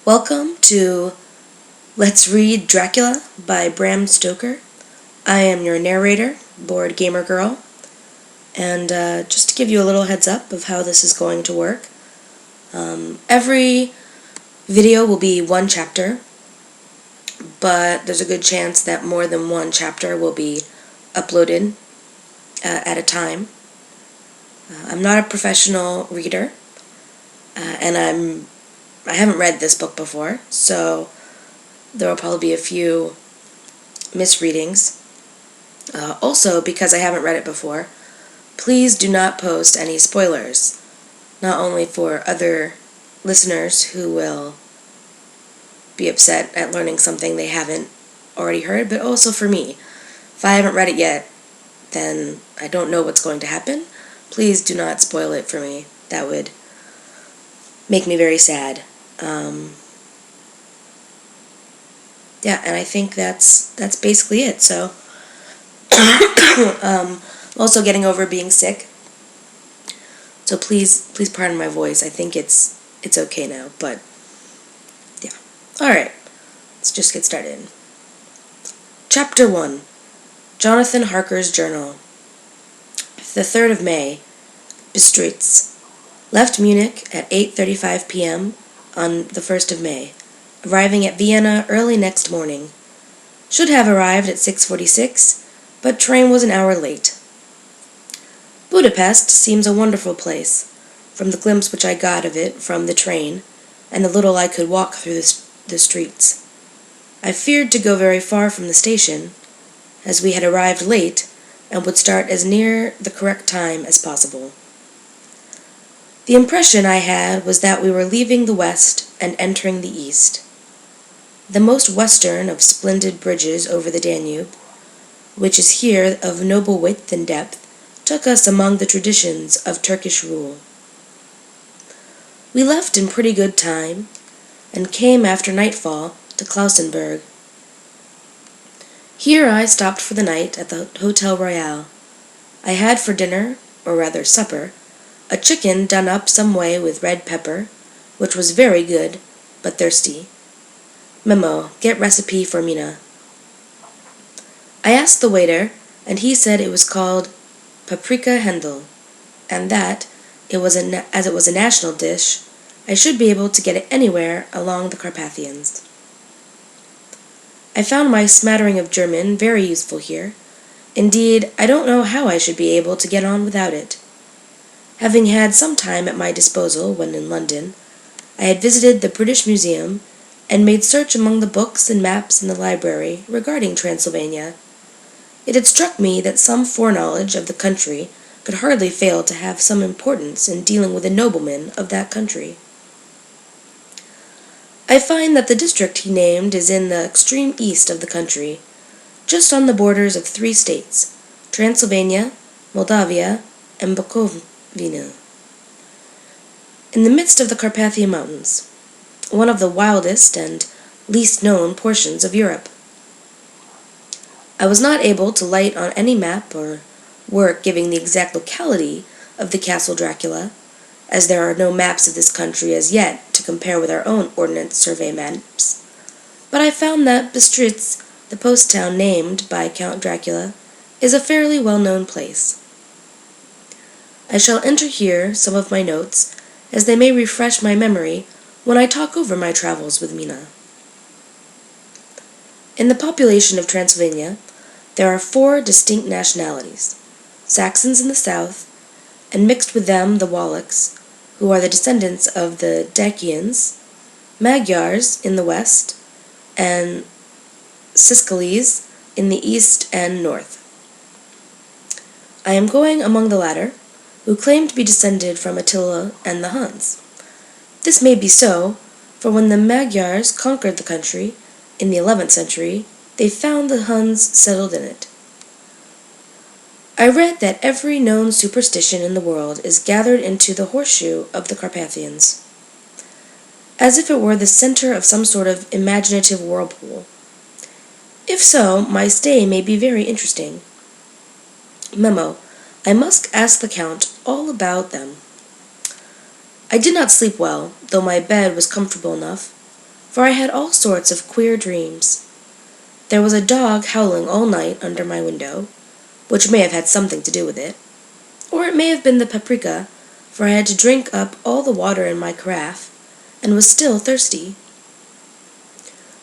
Welcome to Let's Read Dracula by Bram Stoker. I am your narrator, boardgamergirl, and just to give you a little heads up of how this is going to work, every video will be one chapter, but there's a good chance that more than one chapter will be uploaded at a time. I'm not a professional reader, and I haven't read this book before, so there will probably be a few misreadings. Also, because I haven't read it before, please do not post any spoilers, not only for other listeners who will be upset at learning something they haven't already heard, but also for me. If I haven't read it yet, then I don't know what's going to happen. Please do not spoil it for me. That would make me very sad. Yeah, and I think that's basically it. So, I'm also getting over being sick. So please pardon my voice. I think it's okay now, but yeah. All right, let's just get started. Chapter 1. Jonathan Harker's Journal. The 3rd of May. Bistritz. Left Munich at 8:35 p.m. on the 1st of May, arriving at Vienna early next morning. Should have arrived at 6:46, but train was an hour late. Budapest seems a wonderful place, from the glimpse which I got of it from the train, and the little I could walk through the streets. I feared to go very far from the station, as we had arrived late and would start as near the correct time as possible. The impression I had was that we were leaving the west and entering the east. The most western of splendid bridges over the Danube, which is here of noble width and depth, took us among the traditions of Turkish rule. We left in pretty good time, and came after nightfall to Klausenburg. Here I stopped for the night at the Hotel Royal. I had for dinner, or rather supper, a chicken done up some way with red pepper, which was very good, but thirsty. Memo, get recipe for Mina. I asked the waiter, and he said it was called paprika Händel, and that, as it was a national dish, I should be able to get it anywhere along the Carpathians. I found my smattering of German very useful here. Indeed, I don't know how I should be able to get on without it. Having had some time at my disposal when in London, I had visited the British Museum and made search among the books and maps in the library regarding Transylvania. It had struck me that some foreknowledge of the country could hardly fail to have some importance in dealing with a nobleman of that country. I find that the district he named is in the extreme east of the country, just on the borders of 3 states, Transylvania, Moldavia, and Bukovina, in the midst of the Carpathian Mountains, one of the wildest and least known portions of Europe. I was not able to light on any map or work giving the exact locality of the Castle Dracula, as there are no maps of this country as yet to compare with our own Ordnance Survey maps, but I found that Bistritz, the post town named by Count Dracula, is a fairly well-known place. I shall enter here some of my notes, as they may refresh my memory when I talk over my travels with Mina. In the population of Transylvania, there are 4 distinct nationalities: Saxons in the south, and mixed with them the Wallachs, who are the descendants of the Dacians, Magyars in the west, and Siscalese in the east and north. I am going among the latter, who claim to be descended from Attila and the Huns. This may be so, for when the Magyars conquered the country, in the 11th century, they found the Huns settled in it. I read that every known superstition in the world is gathered into the horseshoe of the Carpathians, as if it were the center of some sort of imaginative whirlpool. If so, my stay may be very interesting. Memo, I must ask the Count all about them. I did not sleep well, though my bed was comfortable enough. for I had all sorts of queer dreams. There was a dog howling all night under my window, which may have had something to do with it, or it may have been the paprika, for I had to drink up all the water in my carafe, and was still thirsty.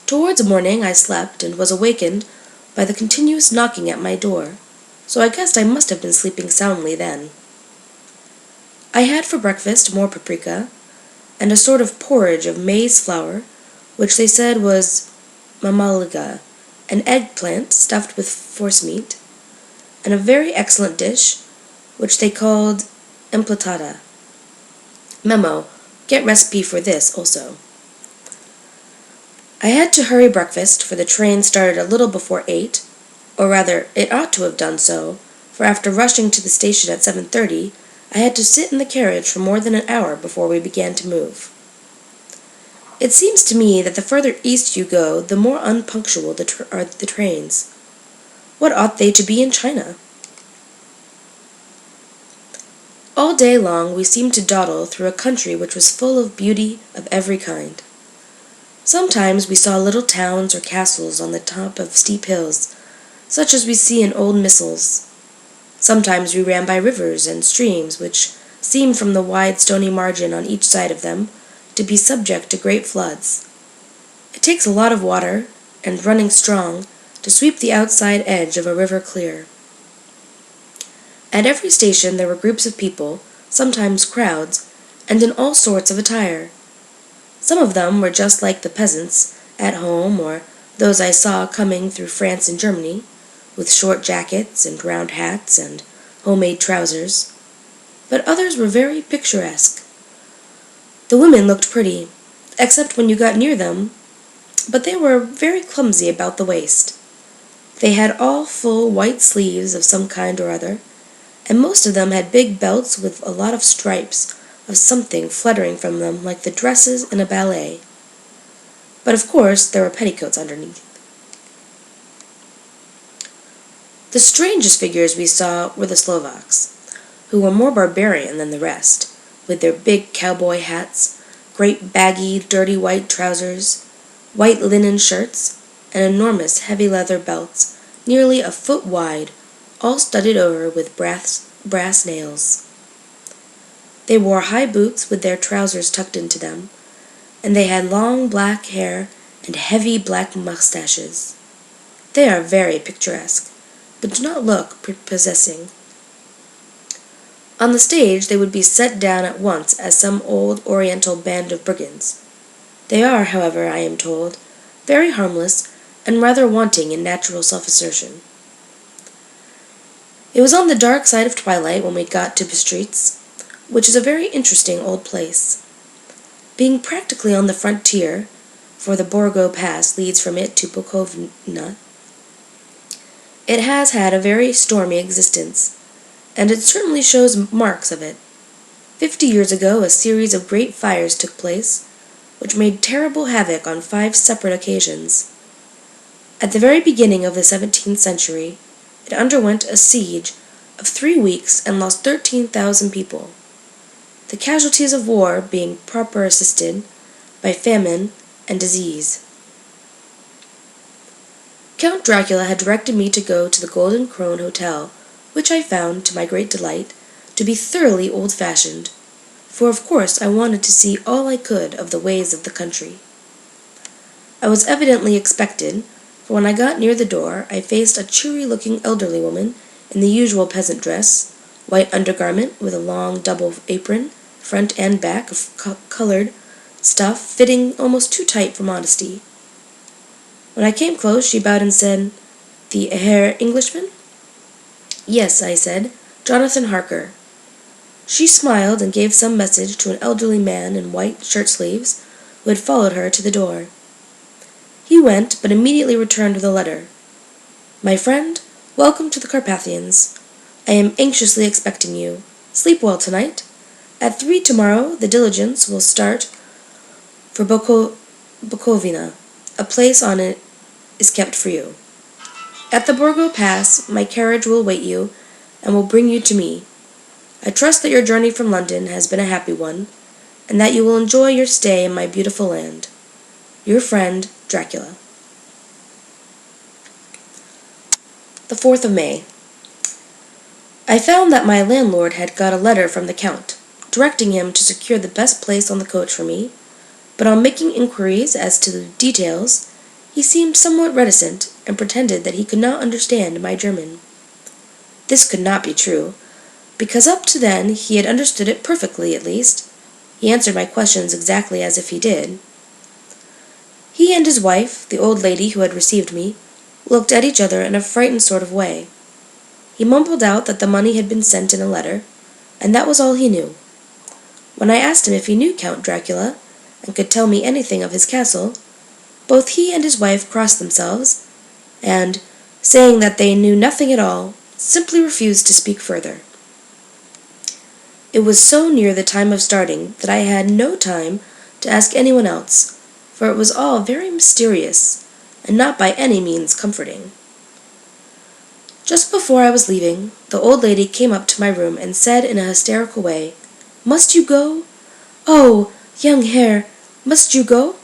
Towards morning I slept and was awakened by the continuous knocking at my door, so I guessed I must have been sleeping soundly then. I had for breakfast more paprika, and a sort of porridge of maize flour, which they said was mamaliga, an eggplant stuffed with forcemeat, and a very excellent dish, which they called emplatada. Memo, get recipe for this also. I had to hurry breakfast, for the train started a little before 8, or rather, it ought to have done so, for after rushing to the station at 7:30, I had to sit in the carriage for more than an hour before we began to move. It seems to me that the further east you go, the more unpunctual are the trains. What ought they to be in China? All day long we seemed to dawdle through a country which was full of beauty of every kind. Sometimes we saw little towns or castles on the top of steep hills, such as we see in old missals. Sometimes we ran by rivers and streams which seemed from the wide stony margin on each side of them to be subject to great floods. It takes a lot of water, and running strong, to sweep the outside edge of a river clear. At every station there were groups of people, sometimes crowds, and in all sorts of attire. Some of them were just like the peasants at home, or those I saw coming through France and Germany, with short jackets and round hats and homemade trousers, but others were very picturesque. The women looked pretty, except when you got near them, but they were very clumsy about the waist. They had all full white sleeves of some kind or other, and most of them had big belts with a lot of stripes of something fluttering from them like the dresses in a ballet. But of course there were petticoats underneath. The strangest figures we saw were the Slovaks, who were more barbarian than the rest, with their big cowboy hats, great baggy, dirty white trousers, white linen shirts, and enormous heavy leather belts, nearly a foot wide, all studded over with brass nails. They wore high boots with their trousers tucked into them, and they had long black hair and heavy black mustaches. They are very picturesque, but do not look prepossessing. On the stage they would be set down at once as some old oriental band of brigands. They are, however, I am told, very harmless and rather wanting in natural self-assertion. It was on the dark side of twilight when we got to Bistritz, which is a very interesting old place. Being practically on the frontier, for the Borgo Pass leads from it to Bukovina, it has had a very stormy existence, and it certainly shows marks of it. 50 years ago a series of great fires took place, which made terrible havoc on 5 separate occasions. At the very beginning of the 17th century, it underwent a siege of 3 weeks and lost 13,000 people, the casualties of war being proper assisted by famine and disease. Count Dracula had directed me to go to the Golden Krone Hotel, which I found, to my great delight, to be thoroughly old-fashioned, for of course I wanted to see all I could of the ways of the country. I was evidently expected, for when I got near the door I faced a cheery-looking elderly woman in the usual peasant dress, white undergarment with a long double apron, front and back of colored stuff fitting almost too tight for modesty. When I came close she bowed and said, "The Herr Englishman?" "Yes," I said, "Jonathan Harker." She smiled and gave some message to an elderly man in white shirt-sleeves who had followed her to the door. He went, but immediately returned with a letter. "My friend, welcome to the Carpathians. I am anxiously expecting you. Sleep well tonight. At 3 tomorrow the diligence will start for Bukovina. A place on it is kept for you. At the Borgo Pass my carriage will wait you and will bring you to me. I trust that your journey from London has been a happy one, and that you will enjoy your stay in my beautiful land. Your friend, Dracula. The 4th of May. I found that my landlord had got a letter from the Count, directing him to secure the best place on the coach for me, but on making inquiries as to the details, he seemed somewhat reticent and pretended that he could not understand my German. This could not be true, because up to then he had understood it perfectly, at least. He answered my questions exactly as if he did. He and his wife, the old lady who had received me, looked at each other in a frightened sort of way. He mumbled out that the money had been sent in a letter, and that was all he knew. When I asked him if he knew Count Dracula, and could tell me anything of his castle, both he and his wife crossed themselves, and, saying that they knew nothing at all, simply refused to speak further. It was so near the time of starting that I had no time to ask anyone else, for it was all very mysterious, and not by any means comforting. Just before I was leaving, the old lady came up to my room and said in a hysterical way, "Must you go? Oh, young Herr, must you go?"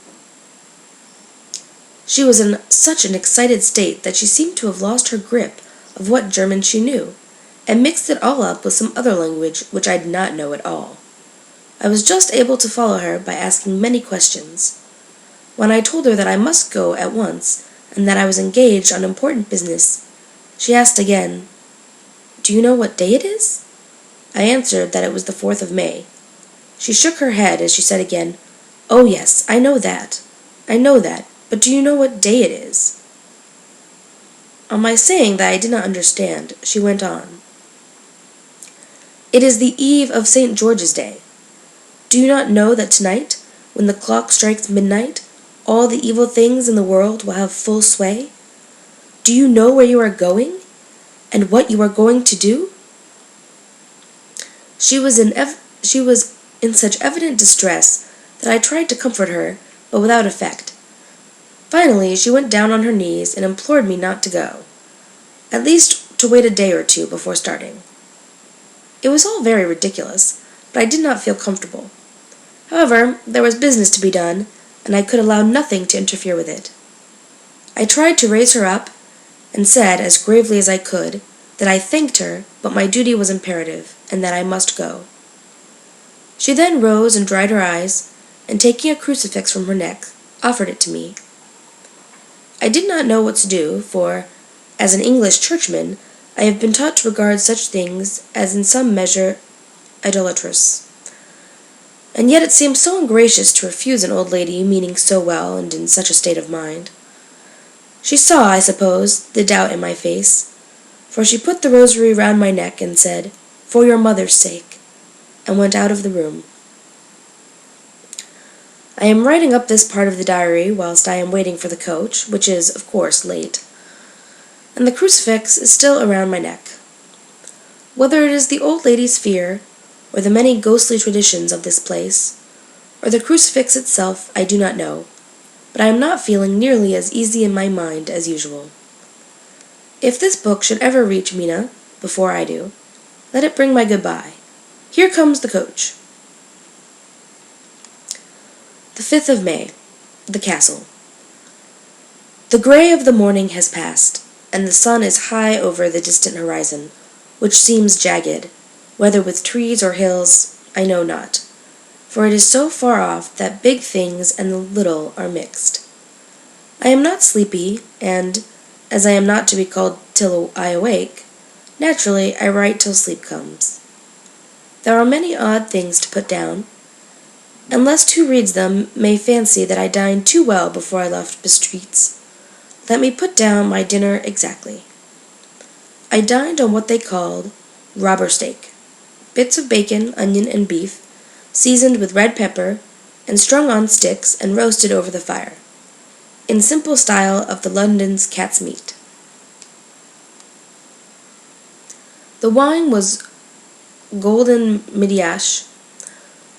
She was in such an excited state that she seemed to have lost her grip of what German she knew, and mixed it all up with some other language which I did not know at all. I was just able to follow her by asking many questions. When I told her that I must go at once, and that I was engaged on important business, she asked again, "Do you know what day it is?" I answered that it was the 4th of May. She shook her head as she said again, "Oh yes, I know that, but do you know what day it is?" On my saying that I did not understand, she went on, "It is the eve of St. George's Day. Do you not know that tonight, when the clock strikes midnight, all the evil things in the world will have full sway? Do you know where you are going, and what you are going to do?" She was in such evident distress that I tried to comfort her, but without effect. Finally, she went down on her knees and implored me not to go, at least to wait a day or two before starting. It was all very ridiculous, but I did not feel comfortable. However, there was business to be done, and I could allow nothing to interfere with it. I tried to raise her up, and said, as gravely as I could, that I thanked her, but my duty was imperative, and that I must go. She then rose and dried her eyes, and taking a crucifix from her neck, offered it to me. I did not know what to do, for, as an English churchman, I have been taught to regard such things as in some measure idolatrous. And yet it seemed so ungracious to refuse an old lady meaning so well and in such a state of mind. She saw, I suppose, the doubt in my face, for she put the rosary round my neck and said, "For your mother's sake," and went out of the room. I am writing up this part of the diary whilst I am waiting for the coach, which is, of course, late, and the crucifix is still around my neck. Whether it is the old lady's fear, or the many ghostly traditions of this place, or the crucifix itself, I do not know, but I am not feeling nearly as easy in my mind as usual. If this book should ever reach Mina, before I do, let it bring my goodbye. Here comes the coach. The 5th of May. The Castle. The grey of the morning has passed, and the sun is high over the distant horizon, which seems jagged, whether with trees or hills, I know not, for it is so far off that big things and the little are mixed. I am not sleepy, and, as I am not to be called till I awake, naturally I write till sleep comes. There are many odd things to put down, and lest who reads them may fancy that I dined too well before I left Bistritz, let me put down my dinner exactly. I dined on what they called robber steak, bits of bacon, onion, and beef, seasoned with red pepper, and strung on sticks and roasted over the fire, in simple style of the London's cat's meat. The wine was golden Midiash,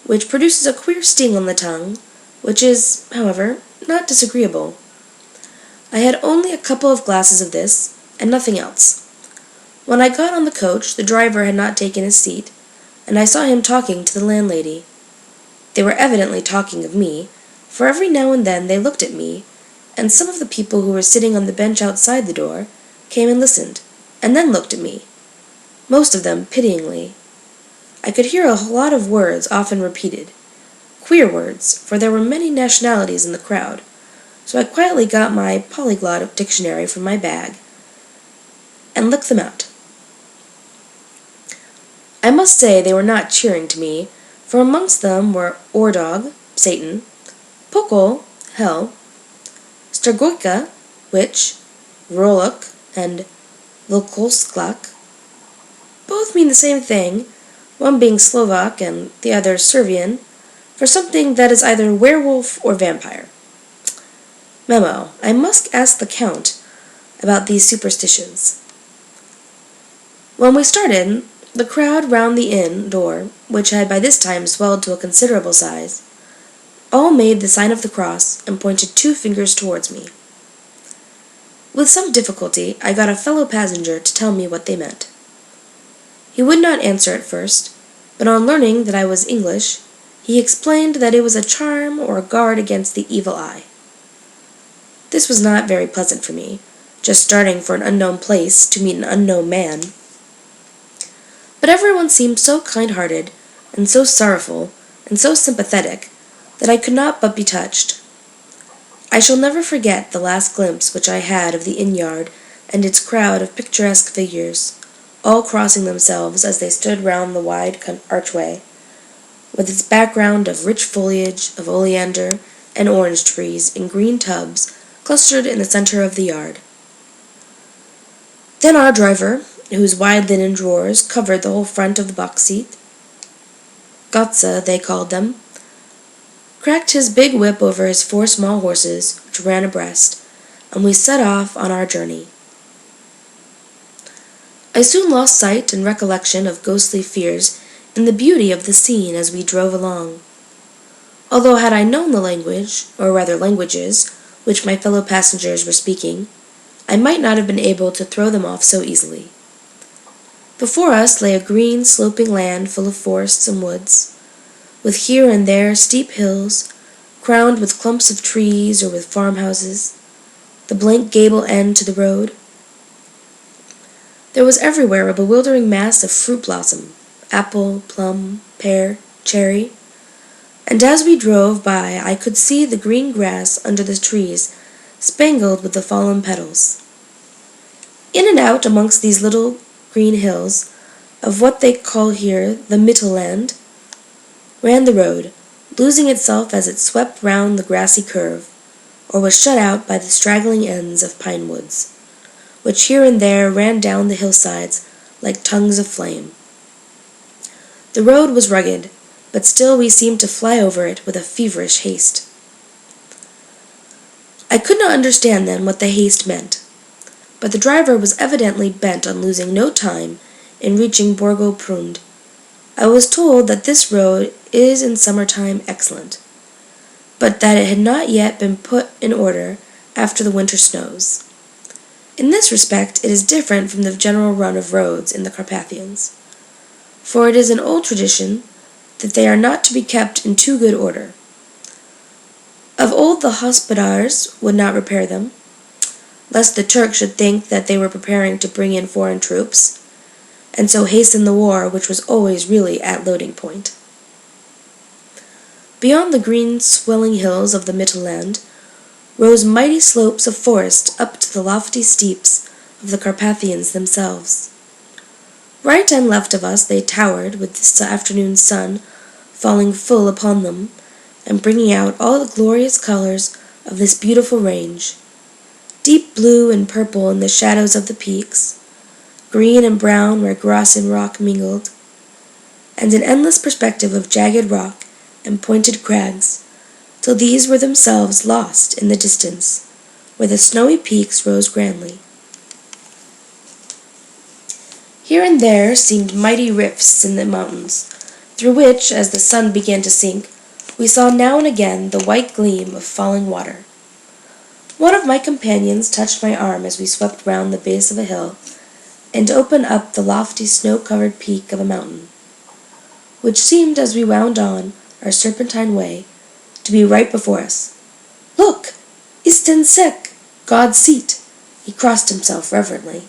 which produces a queer sting on the tongue, which is, however, not disagreeable. I had only a couple of glasses of this, and nothing else. When I got on the coach, the driver had not taken his seat, and I saw him talking to the landlady. They were evidently talking of me, for every now and then they looked at me, and some of the people who were sitting on the bench outside the door came and listened, and then looked at me, most of them pityingly. I could hear a lot of words often repeated, queer words, for there were many nationalities in the crowd, so I quietly got my polyglot dictionary from my bag and licked them out. I must say they were not cheering to me, for amongst them were Ordog, Satan, Pokol, Hell, Stragojka, Witch, Vrolok, and Volkolsklak. Both mean the same thing, one being Slovak and the other Servian, for something that is either werewolf or vampire. Memo: I must ask the Count about these superstitions. When we started, the crowd round the inn door, which had by this time swelled to a considerable size, all made the sign of the cross and pointed 2 fingers towards me. With some difficulty, I got a fellow passenger to tell me what they meant. He would not answer at first, but on learning that I was English, he explained that it was a charm or a guard against the evil eye. This was not very pleasant for me, just starting for an unknown place to meet an unknown man. But everyone seemed so kind-hearted, and so sorrowful, and so sympathetic, that I could not but be touched. I shall never forget the last glimpse which I had of the inn-yard and its crowd of picturesque figures, all crossing themselves as they stood round the wide archway, with its background of rich foliage of oleander and orange trees in green tubs clustered in the center of the yard. Then our driver, whose wide linen drawers covered the whole front of the box seat, Gotza they called them, cracked his big whip over his 4 small horses, which ran abreast, and we set off on our journey. I soon lost sight and recollection of ghostly fears in the beauty of the scene as we drove along, although had I known the language, or rather languages, which my fellow passengers were speaking, I might not have been able to throw them off so easily. Before us lay a green, sloping land full of forests and woods, with here and there steep hills, crowned with clumps of trees or with farmhouses, the blank gable end to the road. There was everywhere a bewildering mass of fruit blossom, apple, plum, pear, cherry, and as we drove by I could see the green grass under the trees spangled with the fallen petals. In and out amongst these little green hills, of what they call here the Mittelland, ran the road, losing itself as it swept round the grassy curve, or was shut out by the straggling ends of pine woods, which here and there ran down the hillsides like tongues of flame. The road was rugged, but still we seemed to fly over it with a feverish haste. I could not understand then what the haste meant, but the driver was evidently bent on losing no time in reaching Borgo Prund. I was told that this road is in summertime excellent, but that it had not yet been put in order after the winter snows. In this respect it is different from the general run of roads in the Carpathians, for it is an old tradition that they are not to be kept in too good order. Of old the hospodars would not repair them, lest the Turks should think that they were preparing to bring in foreign troops, and so hasten the war which was always really at loading point. Beyond the green swelling hills of the Mittelland rose mighty slopes of forest up to the lofty steeps of the Carpathians themselves. Right and left of us they towered, with the afternoon sun falling full upon them, and bringing out all the glorious colors of this beautiful range, deep blue and purple in the shadows of the peaks, green and brown where grass and rock mingled, and an endless perspective of jagged rock and pointed crags, till these were themselves lost in the distance, where the snowy peaks rose grandly. Here and there seemed mighty rifts in the mountains, through which, as the sun began to sink, we saw now and again the white gleam of falling water. One of my companions touched my arm as we swept round the base of a hill, and opened up the lofty snow-covered peak of a mountain, which seemed, as we wound on our serpentine way, to to be right before us. "Look! Ist den Sek, God's seat." He crossed himself reverently.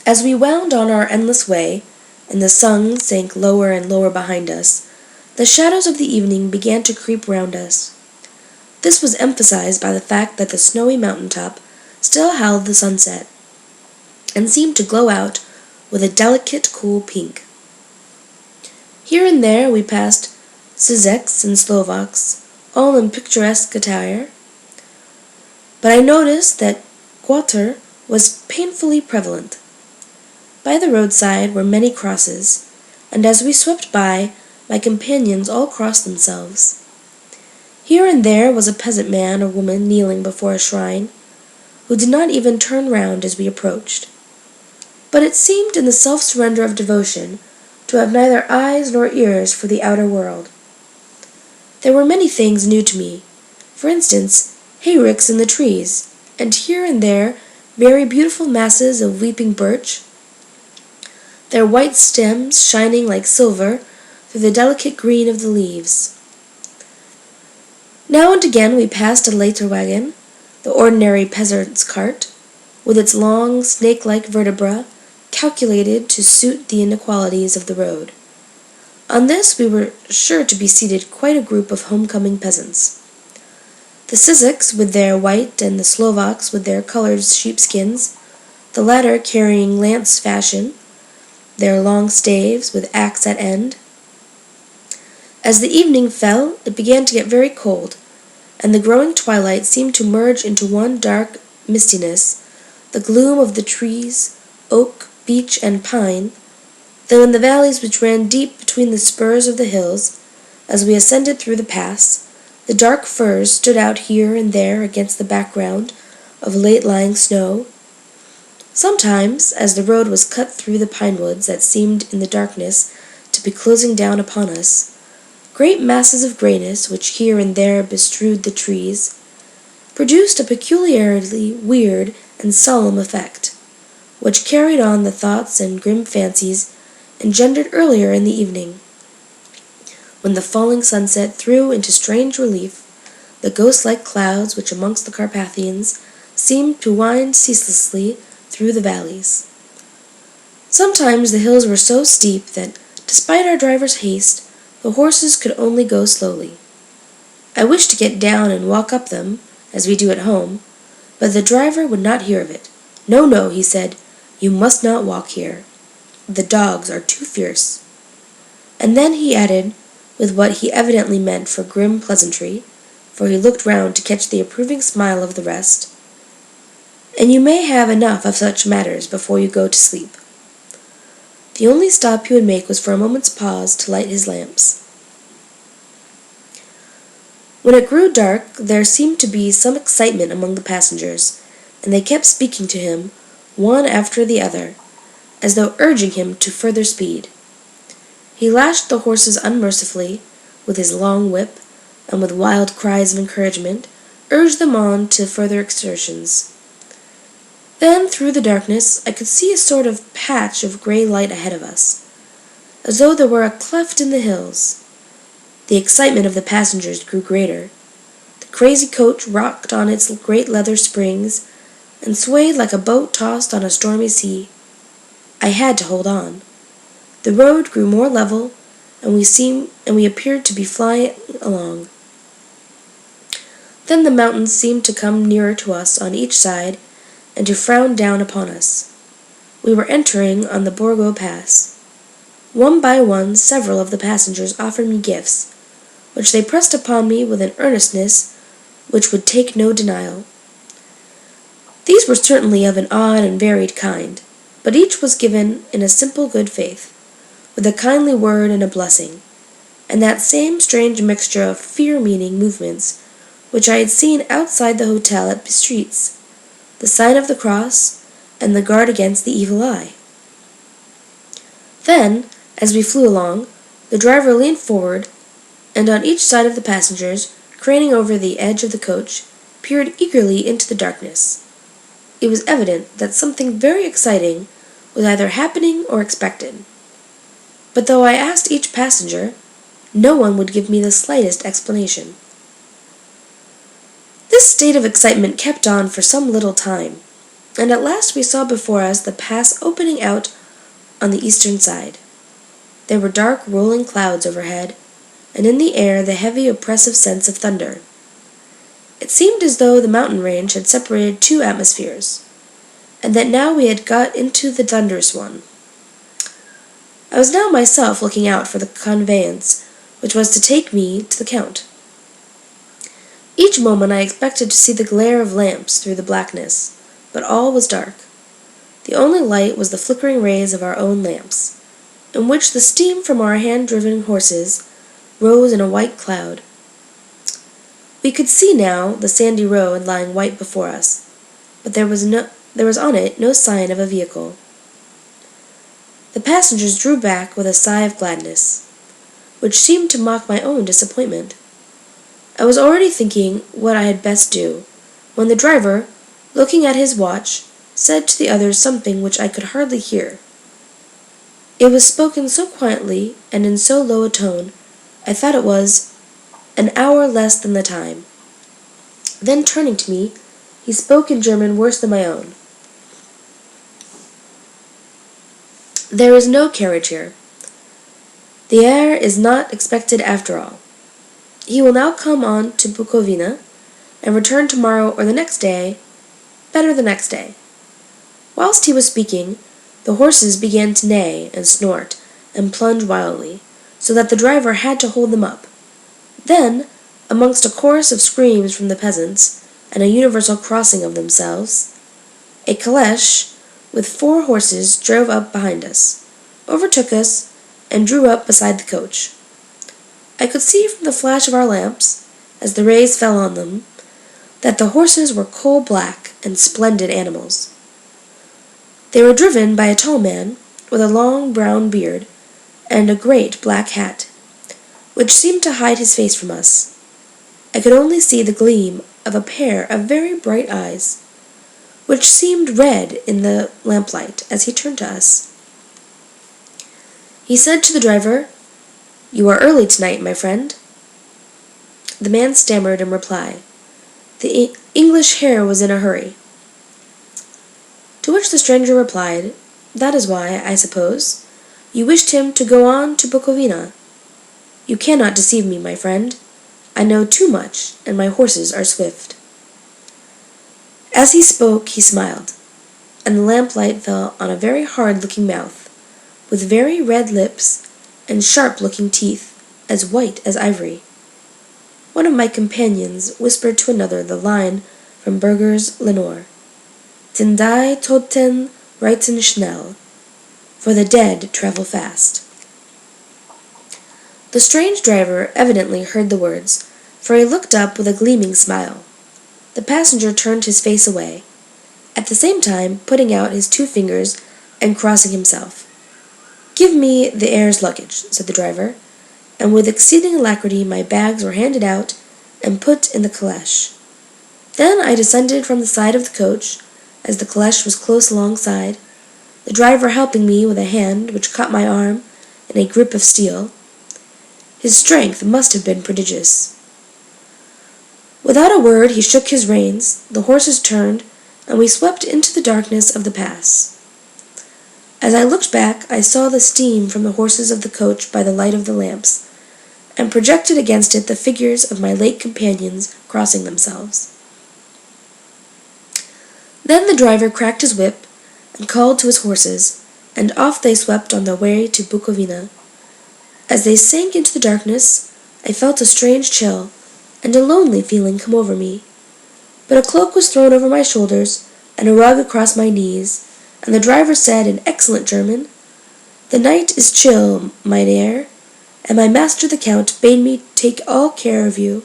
As we wound on our endless way, and the sun sank lower and lower behind us, the shadows of the evening began to creep round us. This was emphasized by the fact that the snowy mountain-top still held the sunset, and seemed to glow out with a delicate, cool pink. Here and there we passed Czechs and Slovaks, all in picturesque attire, but I noticed that Quarter was painfully prevalent. By the roadside were many crosses, and as we swept by, my companions all crossed themselves. Here and there was a peasant man or woman kneeling before a shrine, who did not even turn round as we approached. But it seemed in the self-surrender of devotion to have neither eyes nor ears for the outer world. There were many things new to me. For instance, hayricks in the trees, and here and there very beautiful masses of weeping birch, their white stems shining like silver through the delicate green of the leaves. Now and again we passed a Leiterwagen, the ordinary peasant's cart, with its long, snake-like vertebra, calculated to suit the inequalities of the road. On this we were sure to be seated quite a group of homecoming peasants. The Czechs with their white and the Slovaks with their colored sheepskins, the latter carrying lance fashion, their long staves with axe at end. As the evening fell, it began to get very cold, and the growing twilight seemed to merge into one dark mistiness, the gloom of the trees, oak, beech, and pine, though in the valleys which ran deep between the spurs of the hills, as we ascended through the pass, the dark firs stood out here and there against the background of late-lying snow. Sometimes, as the road was cut through the pine woods that seemed in the darkness to be closing down upon us, great masses of grayness, which here and there bestrewed the trees, produced a peculiarly weird and solemn effect, which carried on the thoughts and grim fancies engendered earlier in the evening, when the falling sunset threw into strange relief the ghost-like clouds which amongst the Carpathians seemed to wind ceaselessly through the valleys. Sometimes the hills were so steep that, despite our driver's haste, the horses could only go slowly. I wished to get down and walk up them, as we do at home, but the driver would not hear of it. "No, no," he said, "you must not walk here. The dogs are too fierce." And then he added, with what he evidently meant for grim pleasantry, for he looked round to catch the approving smile of the rest, "And you may have enough of such matters before you go to sleep." The only stop he would make was for a moment's pause to light his lamps. When it grew dark, there seemed to be some excitement among the passengers, and they kept speaking to him, one after the other, as though urging him to further speed. He lashed the horses unmercifully with his long whip, and with wild cries of encouragement, urged them on to further exertions. Then, through the darkness, I could see a sort of patch of grey light ahead of us, as though there were a cleft in the hills. The excitement of the passengers grew greater. The crazy coach rocked on its great leather springs, and swayed like a boat tossed on a stormy sea. I had to hold on. The road grew more level, and we appeared to be flying along. Then the mountains seemed to come nearer to us on each side, and to frown down upon us. We were entering on the Borgo Pass. One by one several of the passengers offered me gifts, which they pressed upon me with an earnestness which would take no denial. These were certainly of an odd and varied kind, but each was given in a simple good faith, with a kindly word and a blessing, and that same strange mixture of fear-meaning movements which I had seen outside the hotel at Bistritz, the sign of the cross, and the guard against the evil eye. Then, as we flew along, the driver leaned forward, and on each side of the passengers, craning over the edge of the coach, peered eagerly into the darkness. It was evident that something very exciting was either happening or expected. but though I asked each passenger, no one would give me the slightest explanation. This state of excitement kept on for some little time, and at last we saw before us the pass opening out on the eastern side. There were dark, rolling clouds overhead, and in the air the heavy, oppressive sense of thunder. It seemed as though the mountain range had separated two atmospheres, and that now we had got into the thunderous one. I was now myself looking out for the conveyance which was to take me to the Count. Each moment I expected to see the glare of lamps through the blackness, but all was dark. The only light was the flickering rays of our own lamps, in which the steam from our hand-driven horses rose in a white cloud. We could see now the sandy road lying white before us, but there was on it no sign of a vehicle. The passengers drew back with a sigh of gladness, which seemed to mock my own disappointment. I was already thinking what I had best do, when the driver, looking at his watch, said to the others something which I could hardly hear. It was spoken so quietly and in so low a tone, I thought it was an hour less than the time. Then turning to me, he spoke in German worse than my own. There is no carriage here. The heir is not expected after all. He will now come on to Bukovina, and return tomorrow or the next day, better the next day. Whilst he was speaking, the horses began to neigh and snort and plunge wildly, so that the driver had to hold them up. Then, amongst a chorus of screams from the peasants, and a universal crossing of themselves, a calèche with 4 horses drove up behind us, overtook us, and drew up beside the coach. I could see from the flash of our lamps, as the rays fell on them, that the horses were coal-black and splendid animals. They were driven by a tall man with a long brown beard and a great black hat, which seemed to hide his face from us. I could only see the gleam of a pair of very bright eyes, which seemed red in the lamplight as he turned to us. He said to the driver, "You are early tonight, my friend." The man stammered in reply. The English herr was in a hurry. To which the stranger replied, "That is why, I suppose, you wished him to go on to Bukovina. You cannot deceive me, my friend. I know too much, and my horses are swift." As he spoke, he smiled, and the lamplight fell on a very hard-looking mouth, with very red lips and sharp-looking teeth, as white as ivory. One of my companions whispered to another the line from Burger's Lenore, "Den die Toten reiten schnell," for the dead travel fast. The strange driver evidently heard the words, for he looked up with a gleaming smile. The passenger turned his face away, at the same time putting out his 2 fingers and crossing himself. "Give me the heir's luggage," said the driver, and with exceeding alacrity my bags were handed out and put in the calèche. Then I descended from the side of the coach, as the calèche was close alongside, the driver helping me with a hand which caught my arm in a grip of steel. His strength must have been prodigious. Without a word he shook his reins, the horses turned, and we swept into the darkness of the pass. As I looked back, I saw the steam from the horses of the coach by the light of the lamps, and projected against it the figures of my late companions crossing themselves. Then the driver cracked his whip, and called to his horses, and off they swept on their way to Bukovina. As they sank into the darkness, I felt a strange chill, and a lonely feeling come over me. But a cloak was thrown over my shoulders, and a rug across my knees, and the driver said in excellent German, "The night is chill, mein Herr, and my master the Count bade me take all care of you.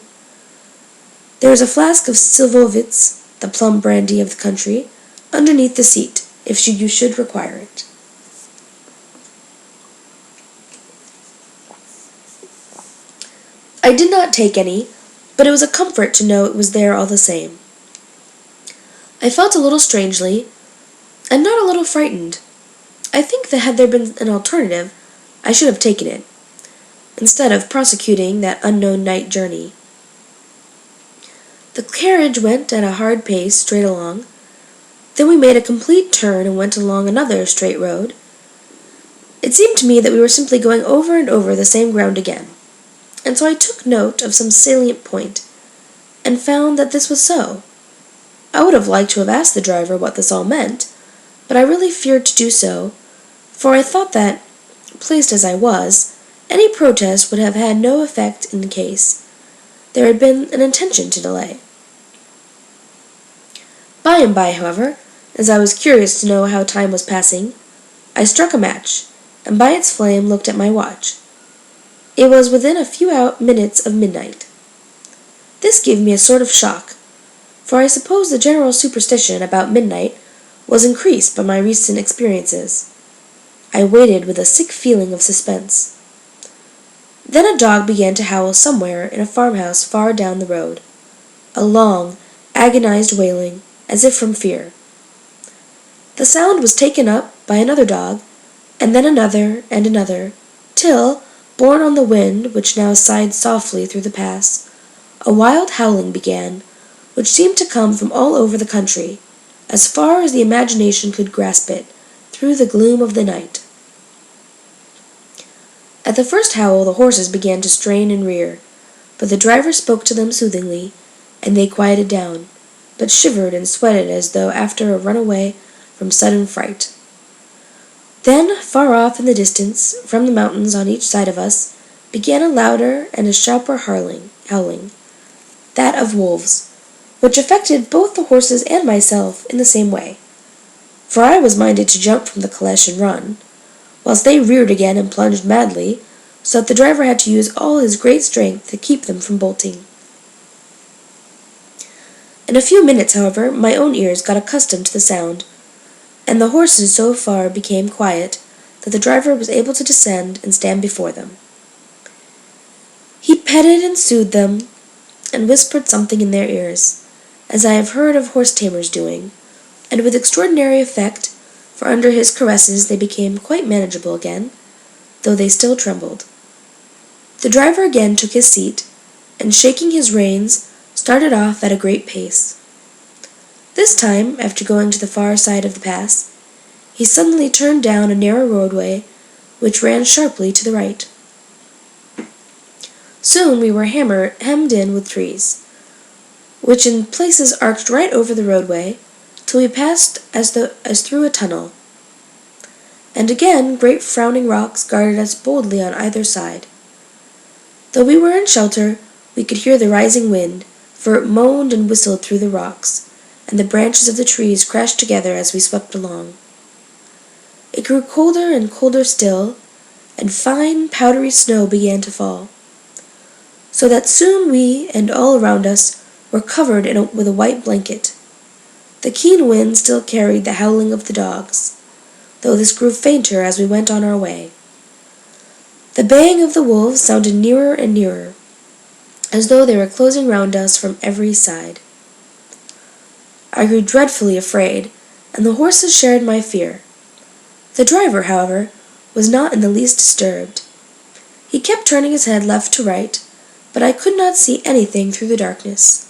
There is a flask of Silvovitz, the plum brandy of the country, underneath the seat, if you should require it." I did not take any, but it was a comfort to know it was there all the same. I felt a little strangely, and not a little frightened. I think that had there been an alternative, I should have taken it, instead of prosecuting that unknown night journey. The carriage went at a hard pace straight along. Then we made a complete turn and went along another straight road. It seemed to me that we were simply going over and over the same ground again, and so I took note of some salient point, and found that this was so. I would have liked to have asked the driver what this all meant, but I really feared to do so, for I thought that, placed as I was, any protest would have had no effect in case there had been an intention to delay. By and by, however, as I was curious to know how time was passing, I struck a match, and by its flame looked at my watch. It was within a few minutes of midnight. This gave me a sort of shock, for I suppose the general superstition about midnight was increased by my recent experiences. I waited with a sick feeling of suspense. Then a dog began to howl somewhere in a farmhouse far down the road, a long, agonized wailing, as if from fear. The sound was taken up by another dog, and then another and another, till, borne on the wind which now sighed softly through the pass, a wild howling began, which seemed to come from all over the country, as far as the imagination could grasp it, through the gloom of the night. At the first howl the horses began to strain and rear, but the driver spoke to them soothingly, and they quieted down, but shivered and sweated as though after a runaway from sudden fright. Then, far off in the distance, from the mountains on each side of us, began a louder and a sharper howling, that of wolves, which affected both the horses and myself in the same way, for I was minded to jump from the caleche and run, whilst they reared again and plunged madly, so that the driver had to use all his great strength to keep them from bolting. In a few minutes, however, my own ears got accustomed to the sound, and the horses so far became quiet that the driver was able to descend and stand before them. He petted and soothed them, and whispered something in their ears, as I have heard of horse-tamers doing, and with extraordinary effect, for under his caresses they became quite manageable again, though they still trembled. The driver again took his seat, and shaking his reins, started off at a great pace. This time, after going to the far side of the pass, he suddenly turned down a narrow roadway which ran sharply to the right. Soon we were hemmed in with trees, which in places arched right over the roadway, till we passed as through a tunnel. And again great frowning rocks guarded us boldly on either side. Though we were in shelter, we could hear the rising wind, for it moaned and whistled through the rocks, and the branches of the trees crashed together as we swept along. It grew colder and colder still, and fine, powdery snow began to fall, so that soon we and all around us were covered with a white blanket. The keen wind still carried the howling of the dogs, though this grew fainter as we went on our way. The baying of the wolves sounded nearer and nearer, as though they were closing round us from every side. I grew dreadfully afraid, and the horses shared my fear. The driver, however, was not in the least disturbed. He kept turning his head left to right, but I could not see anything through the darkness.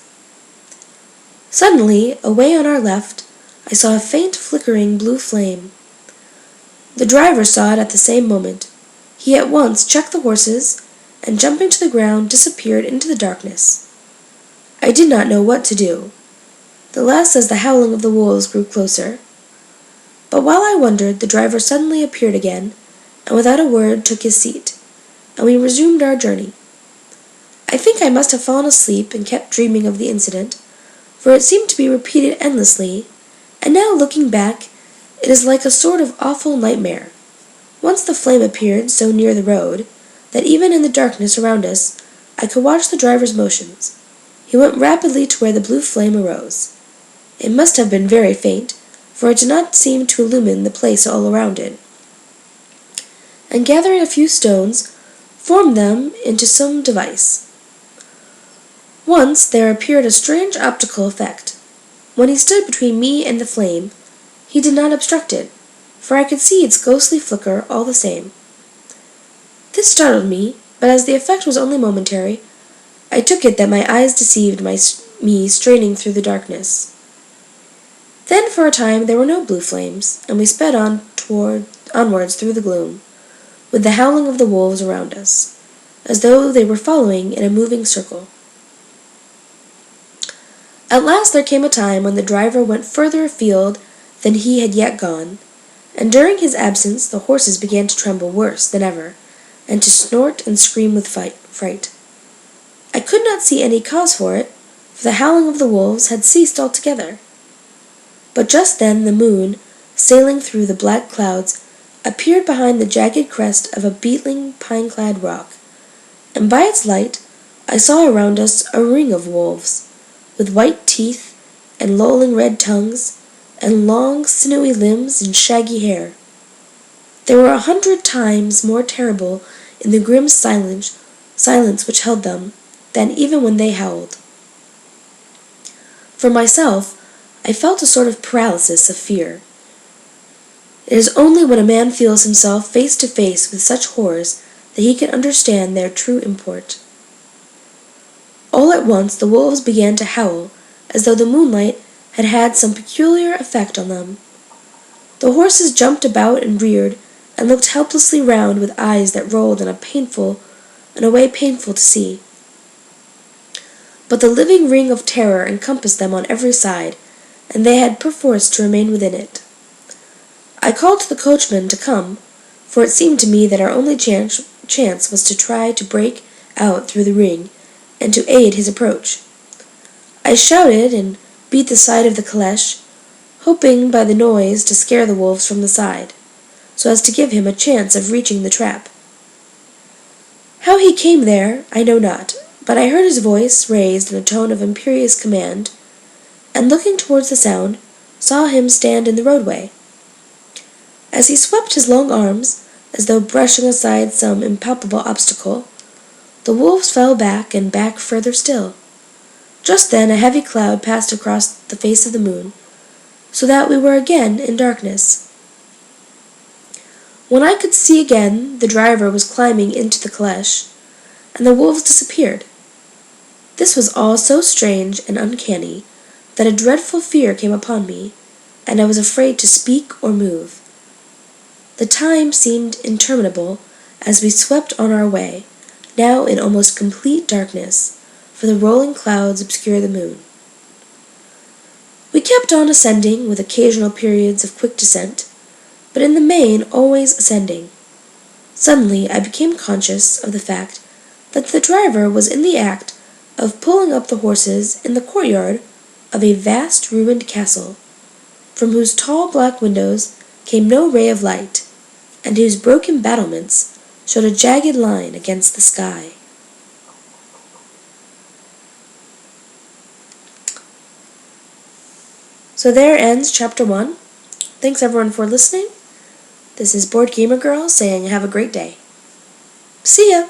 Suddenly, away on our left, I saw a faint flickering blue flame. The driver saw it at the same moment. He at once checked the horses, and jumping to the ground, disappeared into the darkness. I did not know what to do, the less as the howling of the wolves grew closer. But while I wondered, the driver suddenly appeared again, and without a word took his seat, and we resumed our journey. I think I must have fallen asleep and kept dreaming of the incident, for it seemed to be repeated endlessly, and now looking back, it is like a sort of awful nightmare. Once the flame appeared so near the road, that even in the darkness around us, I could watch the driver's motions. He went rapidly to where the blue flame arose. It must have been very faint, for it did not seem to illumine the place all around it, and gathering a few stones, formed them into some device. Once there appeared a strange optical effect. When he stood between me and the flame, he did not obstruct it, for I could see its ghostly flicker all the same. This startled me, but as the effect was only momentary, I took it that my eyes deceived me straining through the darkness. Then for a time there were no blue flames, and we sped onwards through the gloom, with the howling of the wolves around us, as though they were following in a moving circle. At last there came a time when the driver went further afield than he had yet gone, and during his absence the horses began to tremble worse than ever, and to snort and scream with fright. I could not see any cause for it, for the howling of the wolves had ceased altogether. But just then the moon, sailing through the black clouds, appeared behind the jagged crest of a beetling pine-clad rock, and by its light I saw around us a ring of wolves, with white teeth and lolling red tongues, and long sinewy limbs and shaggy hair. They were 100 times more terrible in the grim silence which held them than even when they howled. For myself, I felt a sort of paralysis of fear. It is only when a man feels himself face to face with such horrors that he can understand their true import. All at once the wolves began to howl, as though the moonlight had had some peculiar effect on them. The horses jumped about and reared, and looked helplessly round with eyes that rolled in a way painful to see. But the living ring of terror encompassed them on every side, and they had perforce to remain within it. I called to the coachman to come, for it seemed to me that our only chance was to try to break out through the ring, and to aid his approach. I shouted and beat the side of the caleche, hoping by the noise to scare the wolves from the side, so as to give him a chance of reaching the trap. How he came there, I know not, but I heard his voice raised in a tone of imperious command, and looking towards the sound, saw him stand in the roadway. As he swept his long arms, as though brushing aside some impalpable obstacle, the wolves fell back and back further still. Just then a heavy cloud passed across the face of the moon, so that we were again in darkness. When I could see again, the driver was climbing into the caleche, and the wolves disappeared. This was all so strange and uncanny that a dreadful fear came upon me, and I was afraid to speak or move. The time seemed interminable as we swept on our way, now in almost complete darkness, for the rolling clouds obscured the moon. We kept on ascending, with occasional periods of quick descent, but in the main always ascending. Suddenly I became conscious of the fact that the driver was in the act of pulling up the horses in the courtyard of a vast ruined castle, from whose tall black windows came no ray of light, and whose broken battlements showed a jagged line against the sky. So there ends Chapter 1. Thanks everyone for listening. This is Board Gamer Girl saying have a great day. See ya!